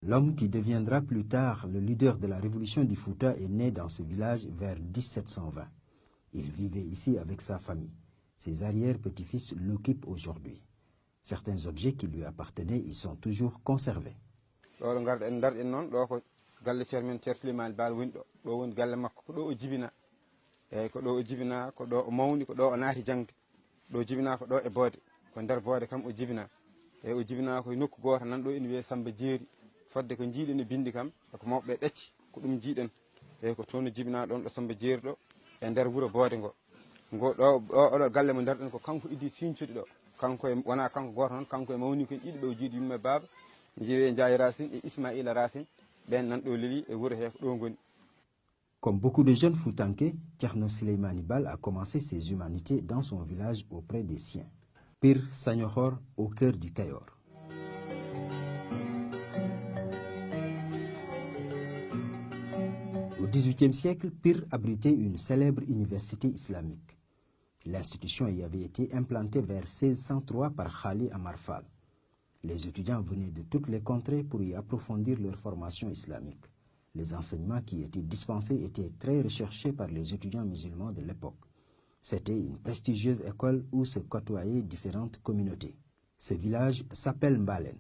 L'homme qui deviendra plus tard le leader de la révolution du Fouta est né dans ce village vers 1720. Il vivait ici avec sa famille. Ses arrière-petits-fils l'occupent aujourd'hui. Certains objets qui lui appartenaient y sont toujours conservés. Fodde ko jiiɗen e bindi kam ko mawɓe ɗecci ko ɗum jiiɗen e ko toon jibina ɗon ɗo Samba Jeeri ɗo e nder wuro Boode ngo ɗo galle mo ndarɗen ko kanko idi Sinthiouɗi ɗo kanko e wona kanko goto noon kanko e mawni ko ɗiɗi ɗo jiiɗi yumma baaba jeewe Ndiaye Racine et Ismaïla Racine ɓen nan ɗo leli e wuro he ko ɗo ngoni. Comme beaucoup de jeunes Foutanké, Thierno Souleymane Baal a commencé ses humanités dans son village auprès des siens. Pire Saniokhor, au cœur du Kayor. Au XVIIIe siècle, Pire abritait une célèbre université islamique. L'institution y avait été implantée vers 1603 par Khali Amar Fall. Les étudiants venaient de toutes les contrées pour y approfondir leur formation islamique. Les enseignements qui étaient dispensés étaient très recherchés par les étudiants musulmans de l'époque. C'était une prestigieuse école où se côtoyaient différentes communautés. Ce village s'appelle Mbalen.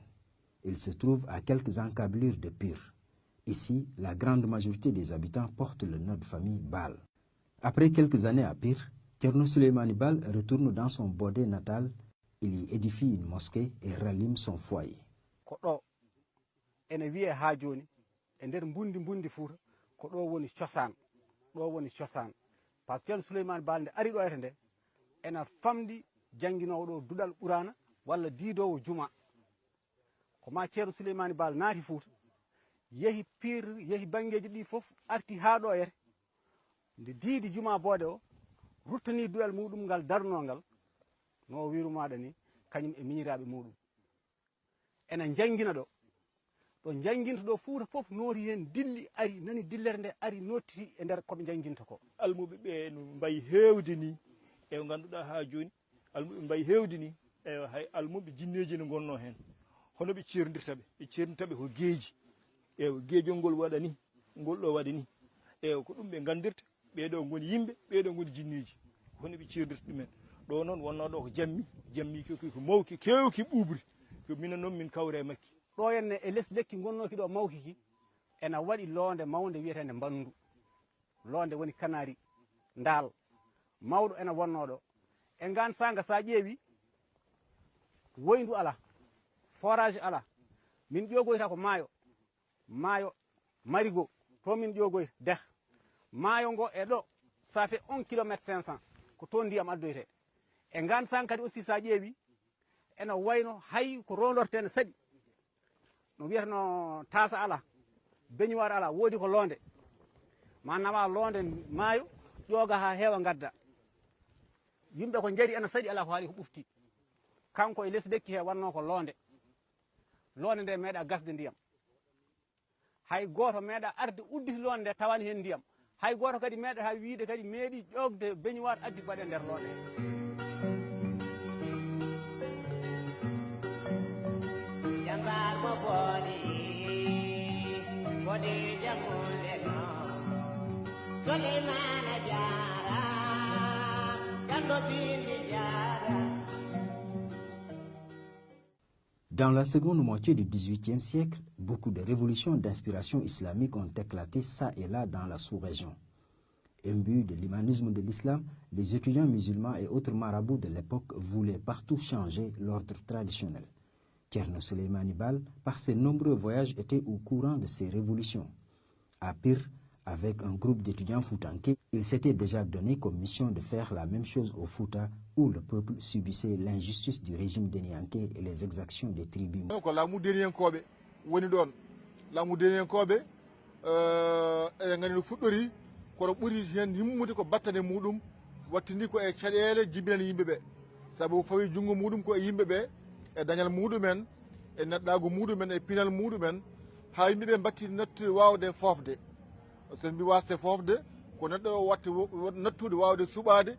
Il se trouve à quelques encablures de Pire. Ici, la grande majorité des habitants portent le nom de famille Baal. Après quelques années à Pire, Thierno Souleymane Baal retourne dans son Bodé natal. Il y édifie une mosquée et rallume son foyer. Parce que Souleymane Baal nde ari ɗo ete nde ena famdi janginowo ɗo duɗal ɓurana walla diidowo juma ko ma ceerno Souleymane Baal naati Fouta yehi Pire yehi bangeji ɗi fof arti ha ɗo ete nde diidi juma Boode o ruttani duɗal muɗum ngal darno ngal no wirumaɗa ni kañum e miñiraɓe muɗum ena jangina ɗo ɗo janginta ɗo Fouta fof nooti hen dilli ari nani dillere nde ari nottiti e nder koɓe janginta ko almuɓe ɓe no mbayi hewde ni e ganduɗa ha joni almuɓe mbayi hewde ni e hay almuɓe jinneji no gonno hen hono ɓe cerdirtaɓe ko geeji e geejol ngol waɗa ni ngol ɗo waɗa ni e ko ɗum ɓe gandirta ɓeɗo goni yimɓe ɓeɗo goni jinneji hono ɓe cerdirta ɗumen ɗo noon wonno ɗo ko jammi ko mawki kewki ɓuɓri ko minen noon min kawre makki ɗo henne e less lekki gonnoki ɗo mawkiki ena waɗi loonde mawde wiyetende Mbandu loonde woni Kanari Ndaal mawɗo ena wonno ɗo e ngan sanga sa ƴeewi woyndu ala forage ala min ƴogoyta ko maayo marigot to min ƴogoyta deh maayo ngo e ɗo ça fait 1 km 500 ko to ndiyam addoyte e ngan sanga kadi aussi sa ƴeewi ena wayno hay ko rondortene saɗi no wiyatno tasa ala beñuwar ala woodi ko loonde ma nawa loonde maayo ƴooga ha heewa gadda yimɓe ko jari ena saɗi ala ko haali ko ɓufti kanko e less lekki he wanno ko loonde nde meeɗa gasde ndiyam hay goto meeɗa arde udditi loonde nde tawani hen ndiyam hay goto kadi meeɗa ha wiide kadi meeɗi ƴogde beñuwar addi baɗe nder loonde he Dans la seconde moitié du XVIIIe siècle, beaucoup de révolutions d'inspiration islamique ont éclaté ça et là dans la sous-région. Imbus de l'humanisme de l'islam, les étudiants musulmans et autres marabouts de l'époque voulaient partout changer l'ordre traditionnel. Thierno Souleymane Baal, par ses nombreux voyages, était au courant de ces révolutions. À Pire, avec un groupe d'étudiants foutanké, il s'était déjà donné comme mission de faire la même chose au Fouta, où le peuple subissait l'injustice du régime dénianké et les exactions des tribus. Donc laamu déniankoɓe woni ɗon laamu déniankoɓe eɗen gandi no fuɗɗori kono ɓuri hen himmude ko battane muɗum wattindi ko e caɗele jibinani yimɓeɓe saabu fawi junggo muɗum ko e yimɓeɓe e dañal muɗumen e neɗɗago muɗumen e pinal muɗumen ha yimɓeɓe batti nattude wawde fofde so mbi wasde fofde ko neɗɗo o watte nattude wawde suɓade